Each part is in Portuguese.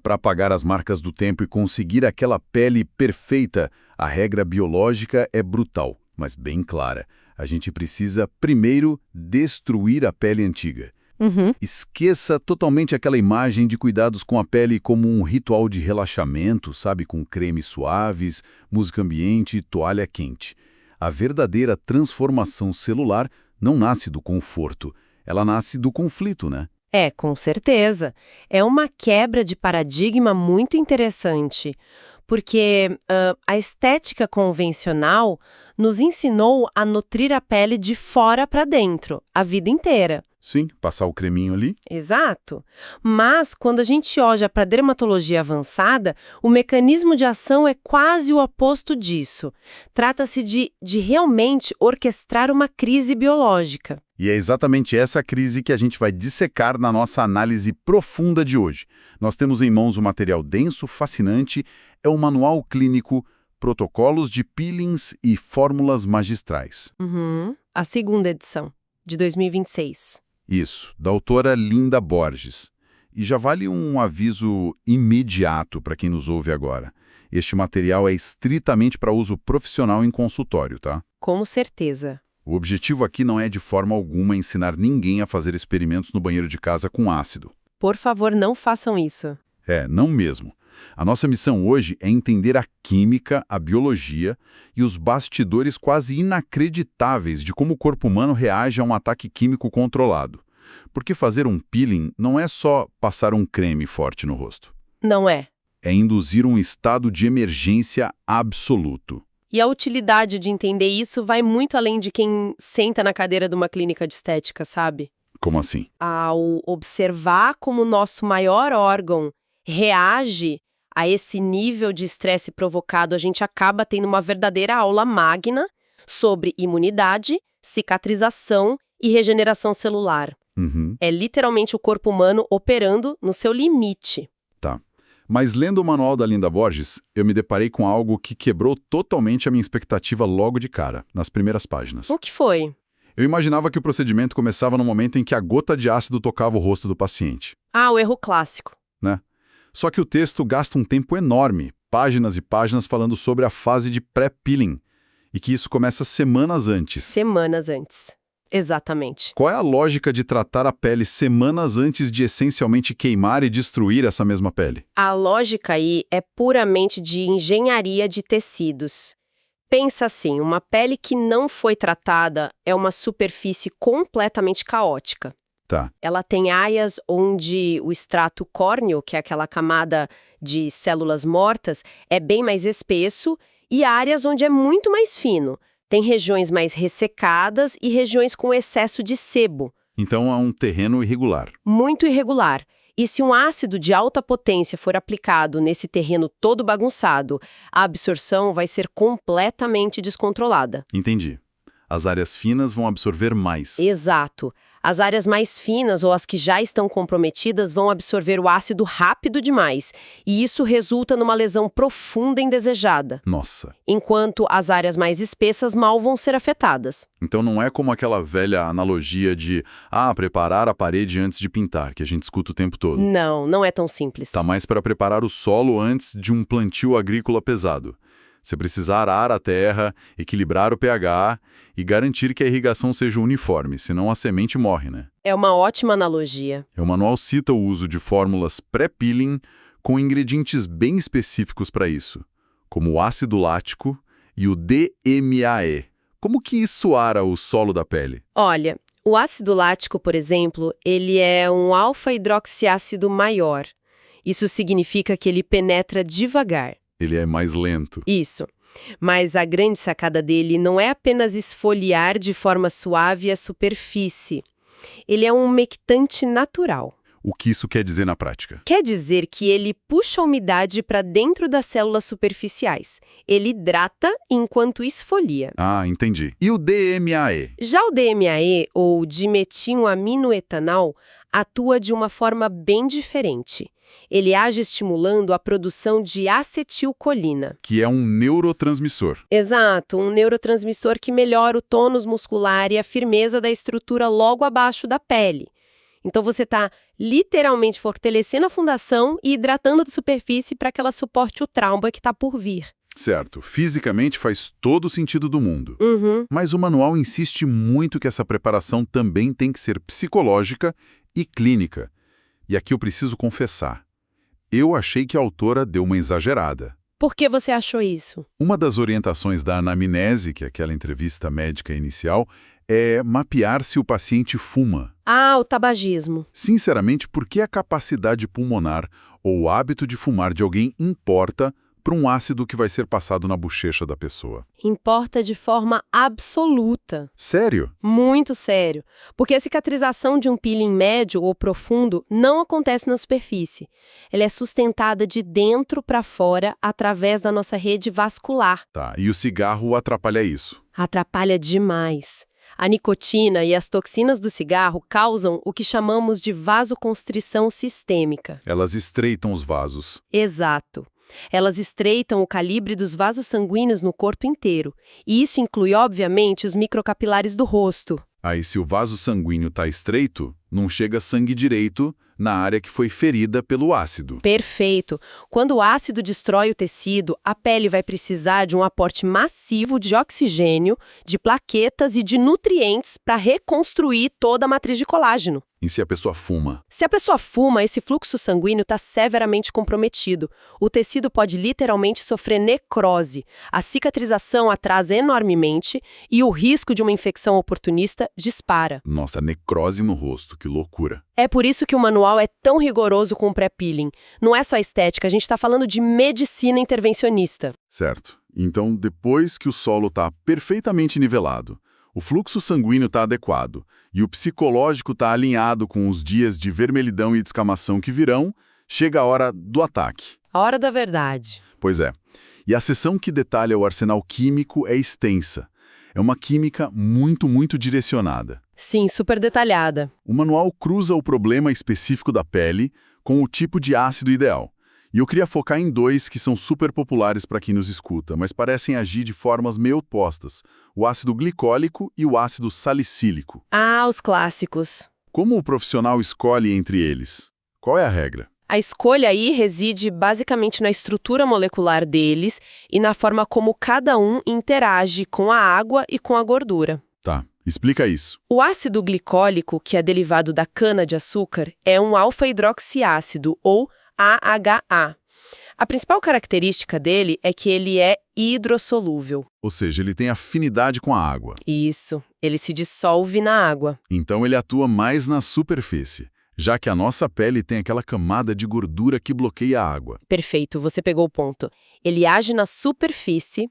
Para apagar as marcas do tempo e conseguir aquela pele perfeita, a regra biológica é brutal, mas bem clara. A gente precisa, primeiro, destruir a pele antiga. Uhum. Esqueça totalmente aquela imagem de cuidados com a pele como um ritual de relaxamento, sabe? Com cremes suaves, música ambiente e toalha quente. A verdadeira transformação celular não nasce do conforto, ela nasce do conflito, né? É, com certeza. É uma quebra de paradigma muito interessante, porque a estética convencional nos ensinou a nutrir a pele de fora para dentro, a vida inteira. Sim, passar o creminho ali. Exato. Mas, quando a gente olha para a dermatologia avançada, o mecanismo de ação é quase o oposto disso. Trata-se de realmente orquestrar uma crise biológica. E é exatamente essa crise que a gente vai dissecar na nossa análise profunda de hoje. Nós temos em mãos um material denso, fascinante, é um manual clínico, protocolos de peelings e fórmulas magistrais. Uhum. A segunda edição, de 2026. Isso, da autora Linda Borges. E já vale um aviso imediato para quem nos ouve agora. Este material é estritamente para uso profissional em consultório, tá? Com certeza. O objetivo aqui não é de forma alguma ensinar ninguém a fazer experimentos no banheiro de casa com ácido. Por favor, não façam isso. Não mesmo. A nossa missão hoje é entender a química, a biologia e os bastidores quase inacreditáveis de como o corpo humano reage a um ataque químico controlado. Porque fazer um peeling não é só passar um creme forte no rosto. Não é. É induzir um estado de emergência absoluto. E a utilidade de entender isso vai muito além de quem senta na cadeira de uma clínica de estética, sabe? Como assim? Ao observar como o nosso maior órgão reage a esse nível de estresse provocado, a gente acaba tendo uma verdadeira aula magna sobre imunidade, cicatrização e regeneração celular. Uhum. É literalmente o corpo humano operando no seu limite. Tá. Mas lendo o manual da Linda Borges, eu me deparei com algo que quebrou totalmente a minha expectativa logo de cara, nas primeiras páginas. O que foi? Eu imaginava que o procedimento começava no momento em que a gota de ácido tocava o rosto do paciente, Ah, o erro clássico. né? Só que o texto gasta um tempo enorme, páginas e páginas falando sobre a fase de pré-peeling, e que isso começa semanas antes. Semanas antes. Exatamente. Qual é a lógica de tratar a pele semanas antes de essencialmente queimar e destruir essa mesma pele? A lógica aí é puramente de engenharia de tecidos. Pensa assim, uma pele que não foi tratada é uma superfície completamente caótica. Tá. Ela tem áreas onde o extrato córneo, que é aquela camada de células mortas, é bem mais espesso e áreas onde é muito mais fino. Tem regiões mais ressecadas e regiões com excesso de sebo, Então é um terreno irregular. muito irregular. E se um ácido de alta potência for aplicado nesse terreno todo bagunçado, a absorção vai ser completamente descontrolada. Entendi. As áreas finas vão absorver mais. Exato. As áreas mais finas ou as que já estão comprometidas vão absorver o ácido rápido demais, e isso resulta numa lesão profunda e indesejada, Nossa. enquanto as áreas mais espessas mal vão ser afetadas. Então não é como aquela velha analogia de preparar a parede antes de pintar, que a gente escuta o tempo todo. Não, não é tão simples. Tá mais para preparar o solo antes de um plantio agrícola pesado. Você precisa arar a terra, equilibrar o pH e garantir que a irrigação seja uniforme, senão a semente morre, né? É uma ótima analogia. O manual cita o uso de fórmulas pré-peeling com ingredientes bem específicos para isso, como o ácido lático e o DMAE. Como que isso ara o solo da pele? Olha, o ácido lático, por exemplo, ele é um alfa-hidroxiácido maior. Isso significa que ele penetra devagar. Ele é mais lento. Isso. Mas a grande sacada dele não é apenas esfoliar de forma suave a superfície. Ele é um umectante natural. O que isso quer dizer na prática? Quer dizer que ele puxa a umidade para dentro das células superficiais. Ele hidrata enquanto esfolia. Ah, entendi. E o DMAE? Já o DMAE, ou dimetilaminoetanol, atua de uma forma bem diferente. Ele age estimulando a produção de acetilcolina. Que é um neurotransmissor. Exato, um neurotransmissor que melhora o tônus muscular e a firmeza da estrutura logo abaixo da pele. Então você está literalmente fortalecendo a fundação e hidratando a superfície para que ela suporte o trauma que está por vir. Certo, fisicamente faz todo o sentido do mundo. Uhum. Mas o manual insiste muito que essa preparação também tem que ser psicológica e clínica. E aqui eu preciso confessar. Eu achei que a autora deu uma exagerada. Por que você achou isso? Uma das orientações da anamnese, que é aquela entrevista médica inicial, é mapear se o paciente fuma. Ah, o tabagismo. Sinceramente, por que a capacidade pulmonar ou o hábito de fumar de alguém importa para um ácido que vai ser passado na bochecha da pessoa? Importa de forma absoluta. Sério? Muito sério. Porque a cicatrização de um peeling médio ou profundo não acontece na superfície. Ela é sustentada de dentro para fora através da nossa rede vascular. Tá, e o cigarro atrapalha isso? Atrapalha demais. A nicotina e as toxinas do cigarro causam o que chamamos de vasoconstrição sistêmica. Elas estreitam os vasos. Exato. Elas estreitam o calibre dos vasos sanguíneos no corpo inteiro. E isso inclui, obviamente, os microcapilares do rosto. Aí, se o vaso sanguíneo está estreito, não chega sangue direito na área que foi ferida pelo ácido. Perfeito. Quando o ácido destrói o tecido, a pele vai precisar de um aporte massivo de oxigênio, de plaquetas e de nutrientes para reconstruir toda a matriz de colágeno. E se a pessoa fuma? Se a pessoa fuma, esse fluxo sanguíneo está severamente comprometido. O tecido pode literalmente sofrer necrose. A cicatrização atrasa enormemente e o risco de uma infecção oportunista dispara. Nossa, necrose no rosto, que loucura. É por isso que o manual é tão rigoroso com o pré-peeling. Não é só estética, a gente está falando de medicina intervencionista. Certo. Então, depois que o solo está perfeitamente nivelado, o fluxo sanguíneo está adequado e o psicológico está alinhado com os dias de vermelhidão e descamação que virão, chega a hora do ataque. A hora da verdade. Pois é. E a seção que detalha o arsenal químico é extensa. É uma química muito direcionada. Sim, super detalhada. O manual cruza o problema específico da pele com o tipo de ácido ideal. E eu queria focar em dois que são super populares para quem nos escuta, mas parecem agir de formas meio opostas: o ácido glicólico e o ácido salicílico. Ah, os clássicos. Como o profissional escolhe entre eles? Qual é a regra? A escolha aí reside basicamente na estrutura molecular deles e na forma como cada um interage com a água e com a gordura. Tá, explica isso. O ácido glicólico, que é derivado da cana-de-açúcar, é um alfa-hidroxiácido, ou AHA. A principal característica dele é que ele é hidrossolúvel. Ou seja, ele tem afinidade com a água. Isso, ele se dissolve na água. Então ele atua mais na superfície, já que a nossa pele tem aquela camada de gordura que bloqueia a água. Perfeito, você pegou o ponto. Ele age na superfície,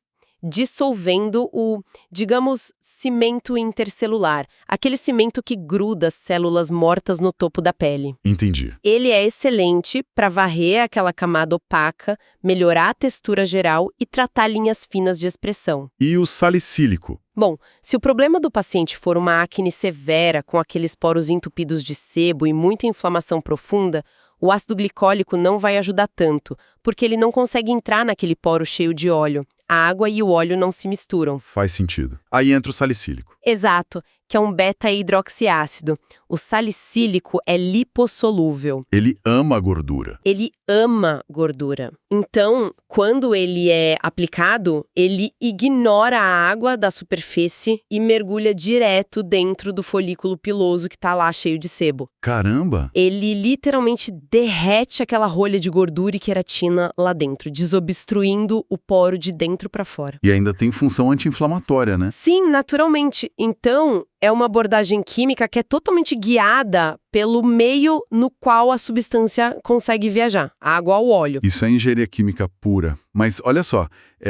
dissolvendo o, digamos, cimento intercelular, aquele cimento que gruda as células mortas no topo da pele. Entendi. Ele é excelente para varrer aquela camada opaca, melhorar a textura geral e tratar linhas finas de expressão. E o salicílico? Bom, se o problema do paciente for uma acne severa, com aqueles poros entupidos de sebo e muita inflamação profunda, o ácido glicólico não vai ajudar tanto, porque ele não consegue entrar naquele poro cheio de óleo. A água e o óleo não se misturam. Faz sentido. Aí entra o salicílico. Exato, que é um beta-hidroxiácido. O salicílico é lipossolúvel. Ele ama a gordura. Ele ama gordura. Então, quando ele é aplicado, ele ignora a água da superfície e mergulha direto dentro do folículo piloso que está lá cheio de sebo. Caramba! Ele literalmente derrete aquela rolha de gordura e queratina lá dentro, desobstruindo o poro de dentro para fora. E ainda tem função anti-inflamatória, né? Sim, naturalmente. Então, é uma abordagem química que é totalmente guiada pelo meio no qual a substância consegue viajar, a água ou óleo. Isso é engenharia química pura. Mas olha só,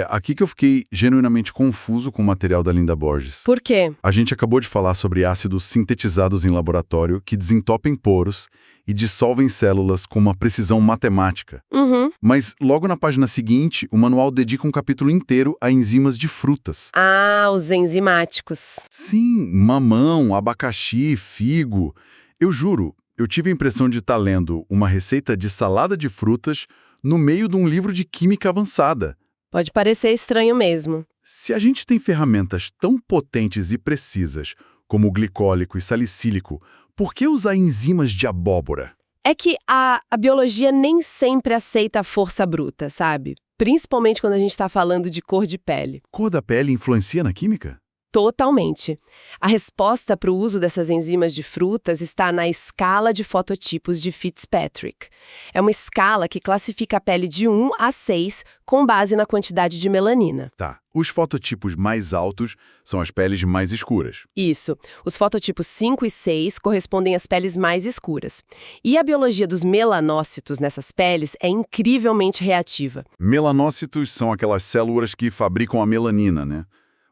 aqui que eu fiquei genuinamente confuso com o material da Linda Borges. Por quê? A gente acabou de falar sobre ácidos sintetizados em laboratório que desentopem poros e dissolvem células com uma precisão matemática. Uhum. Mas logo na página seguinte, o manual dedica um capítulo inteiro a enzimas de frutas. Ah, os enzimáticos. Sim, mamão, abacaxi, figo. Eu juro, eu tive a impressão de estar lendo uma receita de salada de frutas no meio de um livro de química avançada. Pode parecer estranho mesmo. Se a gente tem ferramentas tão potentes e precisas como o glicólico e salicílico Por que usar enzimas de abóbora? É que a biologia nem sempre aceita a força bruta, sabe? Principalmente quando a gente está falando de cor de pele. Cor da pele influencia na química? Totalmente. A resposta para o uso dessas enzimas de frutas está na escala de fototipos de Fitzpatrick. É uma escala que classifica a pele de 1 a 6 com base na quantidade de melanina. Tá. Os fototipos mais altos são as peles mais escuras. Isso. Os fototipos 5 e 6 correspondem às peles mais escuras. E a biologia dos melanócitos nessas peles é incrivelmente reativa. Melanócitos são aquelas células que fabricam a melanina, né?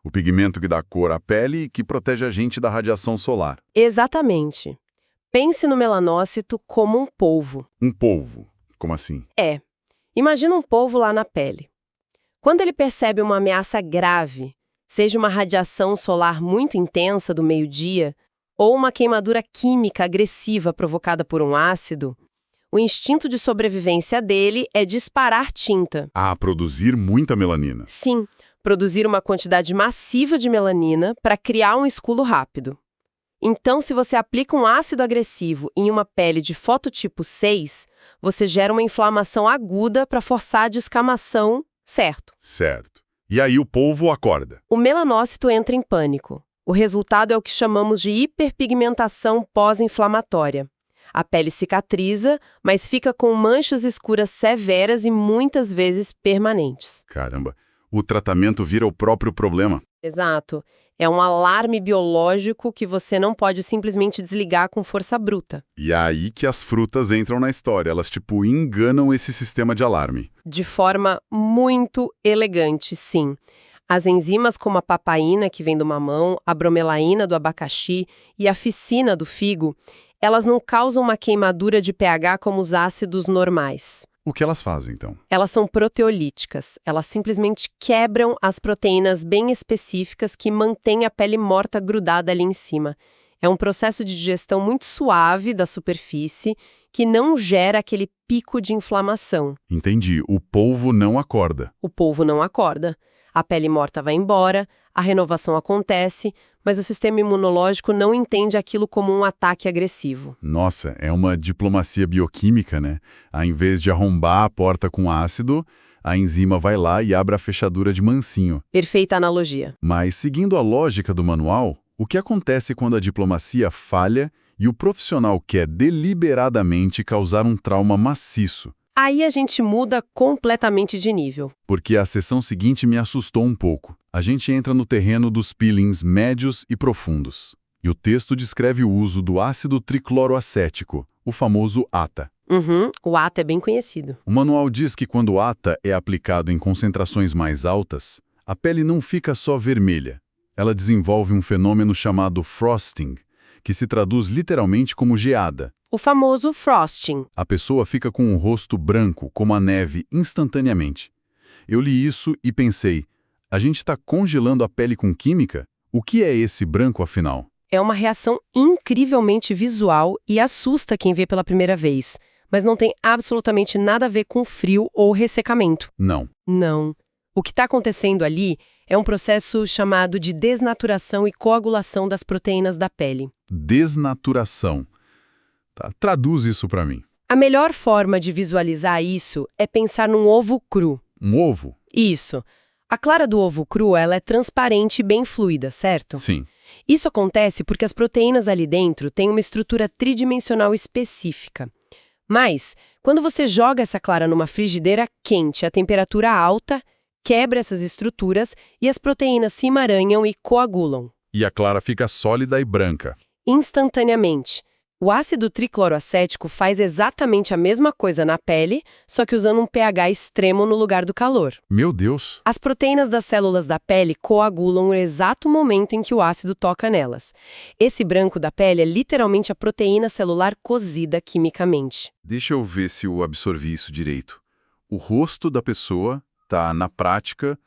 O pigmento que dá cor à pele e que protege a gente da radiação solar. Exatamente. Pense no melanócito como um polvo. Um polvo. Como assim? Imagina um polvo lá na pele. Quando ele percebe uma ameaça grave, seja uma radiação solar muito intensa do meio-dia ou uma queimadura química agressiva provocada por um ácido, o instinto de sobrevivência dele é disparar tinta. Ah, produzir muita melanina. Sim, produzir uma quantidade massiva de melanina para criar um escudo rápido. Então, se você aplica um ácido agressivo em uma pele de fototipo 6, você gera uma inflamação aguda para forçar a descamação, certo? Certo. E aí o polvo acorda. O melanócito entra em pânico. O resultado é o que chamamos de hiperpigmentação pós-inflamatória. A pele cicatriza, mas fica com manchas escuras severas e muitas vezes permanentes. Caramba, o tratamento vira o próprio problema. Exato. É um alarme biológico que você não pode simplesmente desligar com força bruta. E é aí que as frutas entram na história. Elas, enganam esse sistema de alarme. De forma muito elegante, sim. As enzimas como a papaína, que vem do mamão, a bromelaína do abacaxi e a ficina do figo, elas não causam uma queimadura de pH como os ácidos normais. O que elas fazem, então? Elas são proteolíticas. Elas simplesmente quebram as proteínas bem específicas que mantêm a pele morta grudada ali em cima. É um processo de digestão muito suave da superfície que não gera aquele pico de inflamação. Entendi. O polvo não acorda. O polvo não acorda. A pele morta vai embora, a renovação acontece, mas o sistema imunológico não entende aquilo como um ataque agressivo. Nossa, é uma diplomacia bioquímica, né? Ao invés de arrombar a porta com ácido, a enzima vai lá e abre a fechadura de mansinho. Perfeita analogia. Mas, seguindo a lógica do manual, o que acontece quando a diplomacia falha e o profissional quer deliberadamente causar um trauma maciço? Aí a gente muda completamente de nível. Porque a sessão seguinte me assustou um pouco. A gente entra no terreno dos peelings médios e profundos. E o texto descreve o uso do ácido tricloroacético, o famoso ATA. O ATA é bem conhecido. O manual diz que quando o ATA é aplicado em concentrações mais altas, a pele não fica só vermelha. Ela desenvolve um fenômeno chamado frosting, que se traduz literalmente como geada. O famoso frosting. A pessoa fica com o rosto branco, como a neve, instantaneamente. Eu li isso e pensei, a gente está congelando a pele com química? O que é esse branco, afinal? É uma reação incrivelmente visual e assusta quem vê pela primeira vez, mas não tem absolutamente nada a ver com frio ou ressecamento. Não. Não. O que está acontecendo ali é um processo chamado de desnaturação e coagulação das proteínas da pele. Desnaturação. Tá, traduz isso para mim. A melhor forma de visualizar isso é pensar num ovo cru. Um ovo? Isso. A clara do ovo cru, ela é transparente e bem fluida, certo? Sim. Isso acontece porque as proteínas ali dentro têm uma estrutura tridimensional específica. Mas, quando você joga essa clara numa frigideira quente a temperatura alta, quebra essas estruturas e as proteínas se emaranham e coagulam. E a clara fica sólida e branca. Instantaneamente. O ácido tricloroacético faz exatamente a mesma coisa na pele, só que usando um pH extremo no lugar do calor. Meu Deus! As proteínas das células da pele coagulam no exato momento em que o ácido toca nelas. Esse branco da pele é literalmente a proteína celular cozida quimicamente. Deixa eu ver se eu absorvi isso direito. O rosto da pessoa está, na prática,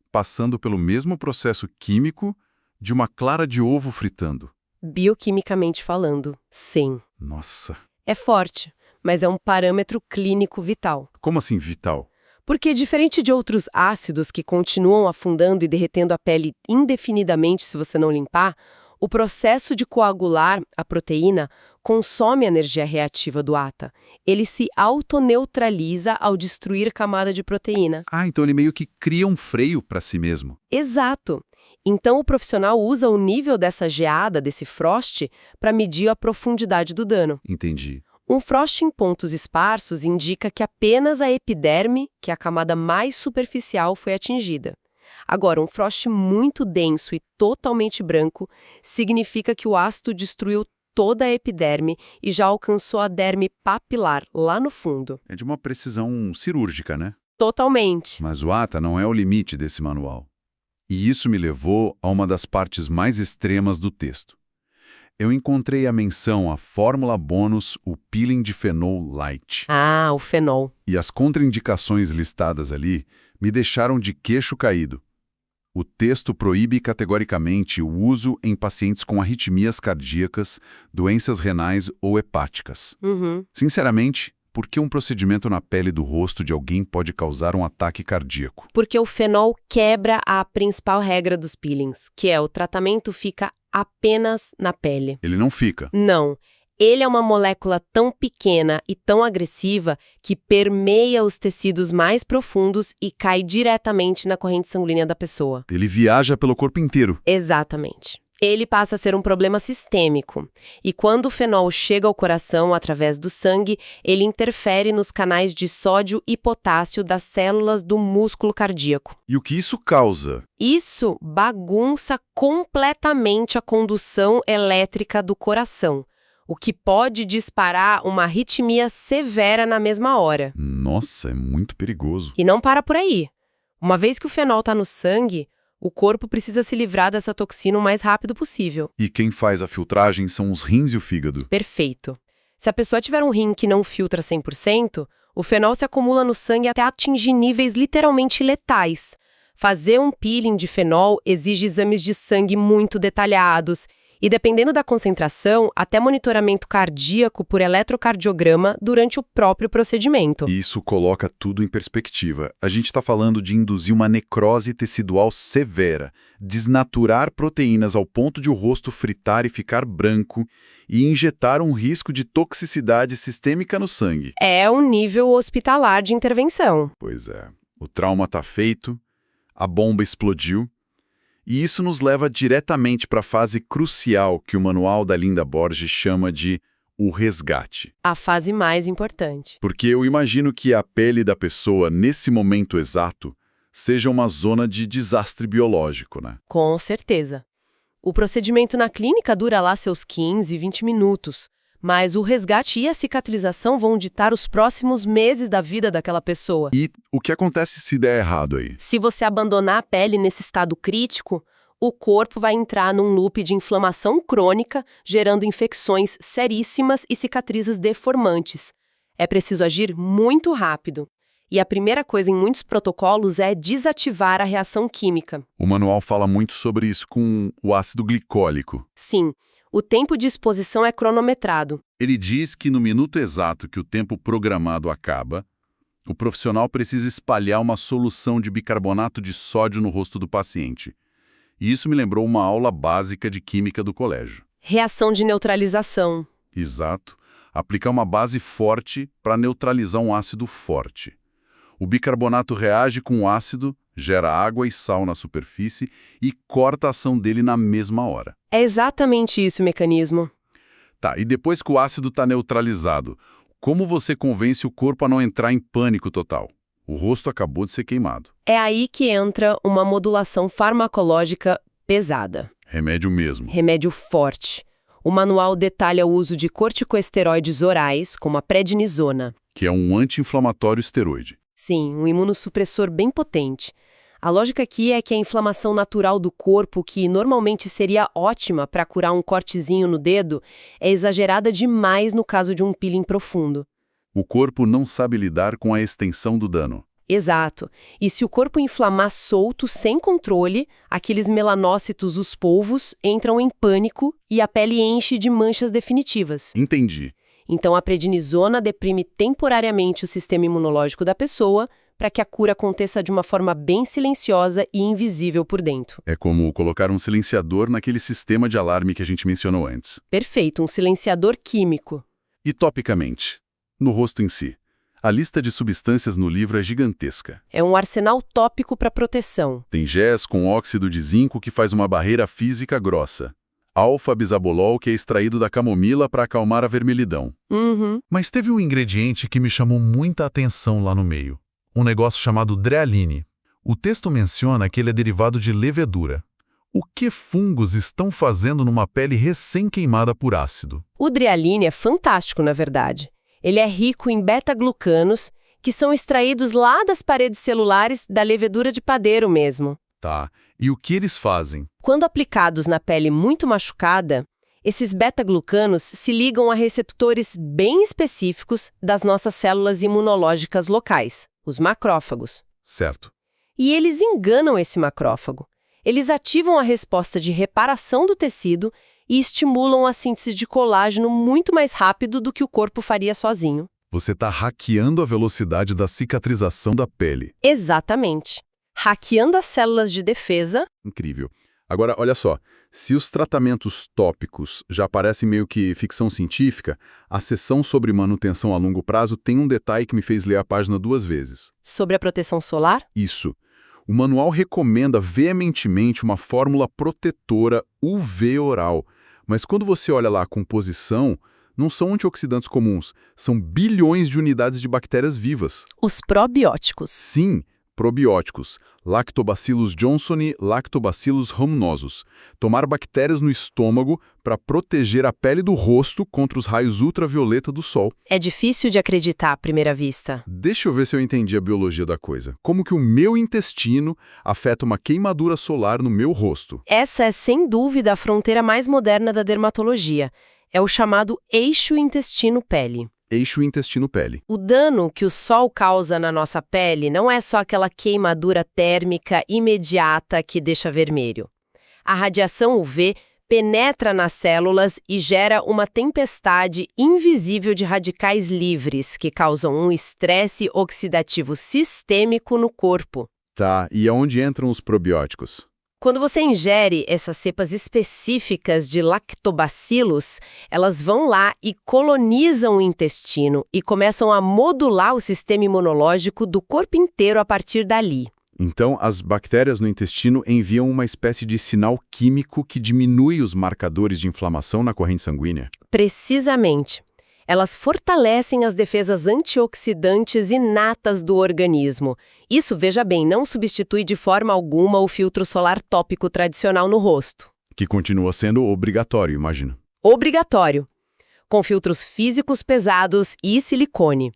passando pelo mesmo processo químico de uma clara de ovo fritando. Bioquimicamente falando, sim. Nossa! É forte, mas é um parâmetro clínico vital. Como assim vital? Porque, diferente de outros ácidos que continuam afundando e derretendo a pele indefinidamente se você não limpar, o processo de coagular a proteína consome energia reativa do ATA. Ele se autoneutraliza ao destruir camada de proteína. Ah, então ele meio que cria um freio para si mesmo. Exato. Então o profissional usa o nível dessa geada, desse frost, para medir a profundidade do dano. Entendi. Um frost em pontos esparsos indica que apenas a epiderme, que é a camada mais superficial, foi atingida. Agora, um frost muito denso e totalmente branco significa que o ácido destruiu toda a epiderme e já alcançou a derme papilar, lá no fundo. É de uma precisão cirúrgica, né? Totalmente. Mas o ATA não é o limite desse manual. E isso me levou a uma das partes mais extremas do texto. Eu encontrei a menção à fórmula bônus, o peeling de fenol light. Ah, o fenol. E as contraindicações listadas ali me deixaram de queixo caído. O texto proíbe categoricamente o uso em pacientes com arritmias cardíacas, doenças renais ou hepáticas. Uhum. Sinceramente, por que um procedimento na pele do rosto de alguém pode causar um ataque cardíaco? Porque o fenol quebra a principal regra dos peelings, que é o tratamento fica apenas na pele. Ele não fica. Não. Ele é uma molécula tão pequena e tão agressiva que permeia os tecidos mais profundos e cai diretamente na corrente sanguínea da pessoa. Ele viaja pelo corpo inteiro. Exatamente. Ele passa a ser um problema sistêmico. E quando o fenol chega ao coração através do sangue, ele interfere nos canais de sódio e potássio das células do músculo cardíaco. E o que isso causa? Isso bagunça completamente a condução elétrica do coração, o que pode disparar uma arritmia severa na mesma hora. Nossa, é muito perigoso. E não para por aí. Uma vez que o fenol está no sangue, o corpo precisa se livrar dessa toxina o mais rápido possível. E quem faz a filtragem são os rins e o fígado. Perfeito. Se a pessoa tiver um rim que não filtra 100%, o fenol se acumula no sangue até atingir níveis literalmente letais. Fazer um peeling de fenol exige exames de sangue muito detalhados e, dependendo da concentração, até monitoramento cardíaco por eletrocardiograma durante o próprio procedimento. Isso coloca tudo em perspectiva. A gente está falando de induzir uma necrose tecidual severa, desnaturar proteínas ao ponto de o rosto fritar e ficar branco e injetar um risco de toxicidade sistêmica no sangue. É um nível hospitalar de intervenção. Pois é. O trauma está feito, a bomba explodiu, e isso nos leva diretamente para a fase crucial que o manual da Linda Borges chama de o resgate. A fase mais importante. Porque eu imagino que a pele da pessoa, nesse momento exato, seja uma zona de desastre biológico, né? Com certeza. O procedimento na clínica dura lá seus 15, 20 minutos, mas o resgate e a cicatrização vão ditar os próximos meses da vida daquela pessoa. E o que acontece se der errado aí? Se você abandonar a pele nesse estado crítico, o corpo vai entrar num loop de inflamação crônica, gerando infecções seríssimas e cicatrizes deformantes. É preciso agir muito rápido. E a primeira coisa em muitos protocolos é desativar a reação química. O manual fala muito sobre isso com o ácido glicólico. Sim, o tempo de exposição é cronometrado. Ele diz que no minuto exato que o tempo programado acaba, o profissional precisa espalhar uma solução de bicarbonato de sódio no rosto do paciente. E isso me lembrou uma aula básica de química do colégio. Reação de neutralização. Exato. Aplicar uma base forte para neutralizar um ácido forte. O bicarbonato reage com o ácido, gera água e sal na superfície e corta a ação dele na mesma hora. É exatamente isso o mecanismo. Tá, e depois que o ácido está neutralizado, como você convence o corpo a não entrar em pânico total? O rosto acabou de ser queimado. É aí que entra uma modulação farmacológica pesada. Remédio mesmo. Remédio forte. O manual detalha o uso de corticosteroides orais, como a prednisona. Que é um anti-inflamatório esteroide. Sim, um imunossupressor bem potente. A lógica aqui é que a inflamação natural do corpo, que normalmente seria ótima para curar um cortezinho no dedo, é exagerada demais no caso de um peeling profundo. O corpo não sabe lidar com a extensão do dano. Exato. E se o corpo inflamar solto, sem controle, aqueles melanócitos, os polvos, entram em pânico e a pele enche de manchas definitivas. Entendi. Então a prednisona deprime temporariamente o sistema imunológico da pessoa para que a cura aconteça de uma forma bem silenciosa e invisível por dentro. É como colocar um silenciador naquele sistema de alarme que a gente mencionou antes. Perfeito, um silenciador químico. E topicamente, no rosto em si. A lista de substâncias no livro é gigantesca. É um arsenal tópico para proteção. Tem gés com óxido de zinco que faz uma barreira física grossa. Alfa-bisabolol, que é extraído da camomila para acalmar a vermelhidão. Uhum. Mas teve um ingrediente que me chamou muita atenção lá no meio. Um negócio chamado drealine. O texto menciona que ele é derivado de levedura. O que fungos estão fazendo numa pele recém-queimada por ácido? O drealine é fantástico, na verdade. Ele é rico em beta-glucanos, que são extraídos lá das paredes celulares da levedura de padeiro mesmo. Tá, e o que eles fazem? Quando aplicados na pele muito machucada, esses beta-glucanos se ligam a receptores bem específicos das nossas células imunológicas locais, os macrófagos. Certo. E eles enganam esse macrófago. Eles ativam a resposta de reparação do tecido e estimulam a síntese de colágeno muito mais rápido do que o corpo faria sozinho. Você está hackeando a velocidade da cicatrização da pele. Exatamente. Hackeando as células de defesa. Incrível. Agora, olha só, se os tratamentos tópicos já parecem meio que ficção científica, a seção sobre manutenção a longo prazo tem um detalhe que me fez ler a página 2 vezes. Sobre a proteção solar? Isso. O manual recomenda veementemente uma fórmula protetora UV oral, mas quando você olha lá a composição, não são antioxidantes comuns, são bilhões de unidades de bactérias vivas. Os probióticos. Sim, probióticos, Lactobacillus johnsoni, Lactobacillus rhamnosus. Tomar bactérias no estômago para proteger a pele do rosto contra os raios ultravioleta do sol. É difícil de acreditar à primeira vista. Deixa eu ver se eu entendi a biologia da coisa. Como que o meu intestino afeta uma queimadura solar no meu rosto? Essa é, sem dúvida, a fronteira mais moderna da dermatologia. É o chamado eixo intestino-pele. Eixo intestino-pele. O dano que o sol causa na nossa pele não é só aquela queimadura térmica imediata que deixa vermelho. A radiação UV penetra nas células e gera uma tempestade invisível de radicais livres que causam um estresse oxidativo sistêmico no corpo. Tá, e aonde entram os probióticos? Quando você ingere essas cepas específicas de lactobacilos, elas vão lá e colonizam o intestino e começam a modular o sistema imunológico do corpo inteiro a partir dali. Então, as bactérias no intestino enviam uma espécie de sinal químico que diminui os marcadores de inflamação na corrente sanguínea? Precisamente. Elas fortalecem as defesas antioxidantes inatas do organismo. Isso, veja bem, não substitui de forma alguma o filtro solar tópico tradicional no rosto. Que continua sendo obrigatório, imagino. Obrigatório, com filtros físicos pesados e silicone.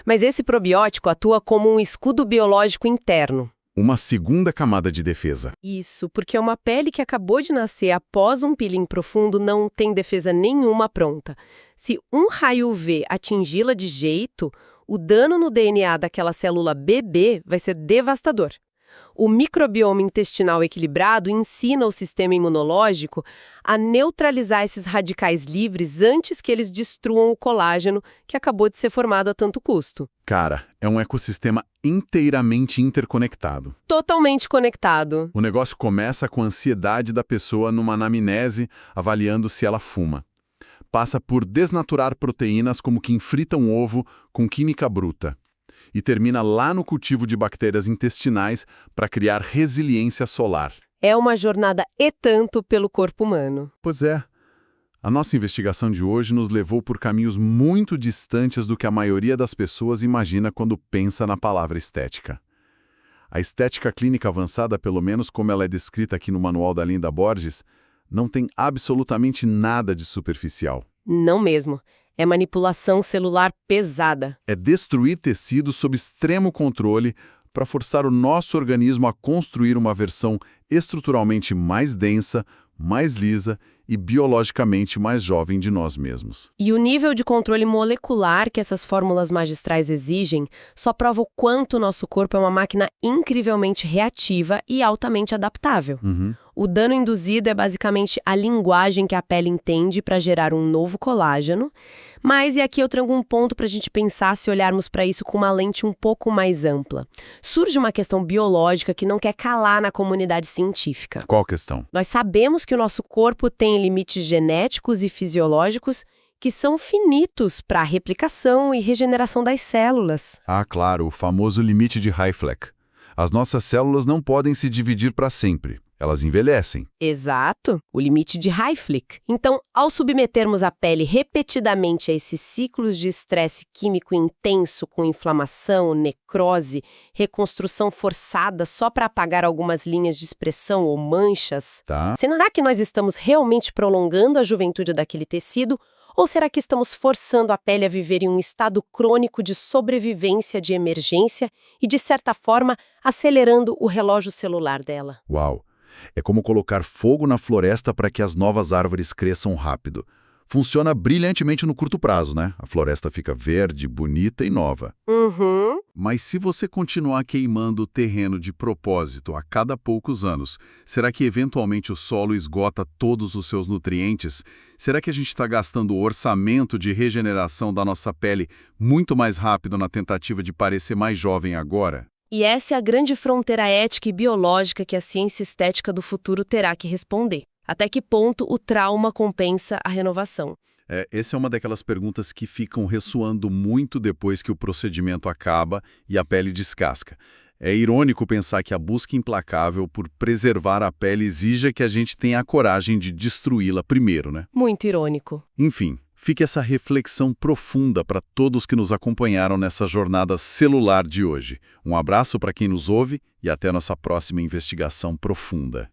Mas esse probiótico atua como um escudo biológico interno. Uma segunda camada de defesa. Isso, porque uma pele que acabou de nascer após um peeling profundo não tem defesa nenhuma pronta. Se um raio UV atingi-la de jeito, o dano no DNA daquela célula bebê vai ser devastador. O microbioma intestinal equilibrado ensina o sistema imunológico a neutralizar esses radicais livres antes que eles destruam o colágeno que acabou de ser formado a tanto custo. Cara, é um ecossistema inteiramente interconectado. Totalmente conectado. O negócio começa com a ansiedade da pessoa numa anamnese, avaliando se ela fuma. Passa por desnaturar proteínas como quem frita um ovo com química bruta. E termina lá no cultivo de bactérias intestinais para criar resiliência solar. É uma jornada e tanto pelo corpo humano. Pois é. A nossa investigação de hoje nos levou por caminhos muito distantes do que a maioria das pessoas imagina quando pensa na palavra estética. A estética clínica avançada, pelo menos como ela é descrita aqui no manual da Linda Borges, não tem absolutamente nada de superficial. Não mesmo. É manipulação celular pesada. É destruir tecidos sob extremo controle para forçar o nosso organismo a construir uma versão estruturalmente mais densa, mais lisa e biologicamente mais jovem de nós mesmos. E o nível de controle molecular que essas fórmulas magistrais exigem só prova o quanto o nosso corpo é uma máquina incrivelmente reativa e altamente adaptável. O dano induzido é basicamente a linguagem que a pele entende para gerar um novo colágeno, mas e aqui eu trago um ponto para a gente pensar se olharmos para isso com uma lente um pouco mais ampla. Surge uma questão biológica que não quer calar na comunidade científica. Qual questão? Nós sabemos que o nosso corpo tem limites genéticos e fisiológicos que são finitos para a replicação e regeneração das células. Ah, claro, o famoso limite de Hayflick. As nossas células não podem se dividir para sempre. Elas envelhecem. Exato, o limite de Hayflick. Então, ao submetermos a pele repetidamente a esses ciclos de estresse químico intenso com inflamação, necrose, reconstrução forçada só para apagar algumas linhas de expressão ou manchas, será que nós estamos realmente prolongando a juventude daquele tecido? Ou será que estamos forçando a pele a viver em um estado crônico de sobrevivência de emergência e, de certa forma, acelerando o relógio celular dela? Uau! É como colocar fogo na floresta para que as novas árvores cresçam rápido. Funciona brilhantemente no curto prazo, né? A floresta fica verde, bonita e nova. Mas se você continuar queimando o terreno de propósito a cada poucos anos, será que eventualmente o solo esgota todos os seus nutrientes? Será que a gente está gastando o orçamento de regeneração da nossa pele muito mais rápido na tentativa de parecer mais jovem agora? E essa é a grande fronteira ética e biológica que a ciência estética do futuro terá que responder. Até que ponto o trauma compensa a renovação? Essa é uma daquelas perguntas que ficam ressoando muito depois que o procedimento acaba e a pele descasca. É irônico pensar que a busca implacável por preservar a pele exija que a gente tenha a coragem de destruí-la primeiro, né? Muito irônico. Enfim, fica essa reflexão profunda para todos que nos acompanharam nessa jornada celular de hoje. Um abraço para quem nos ouve e até nossa próxima investigação profunda.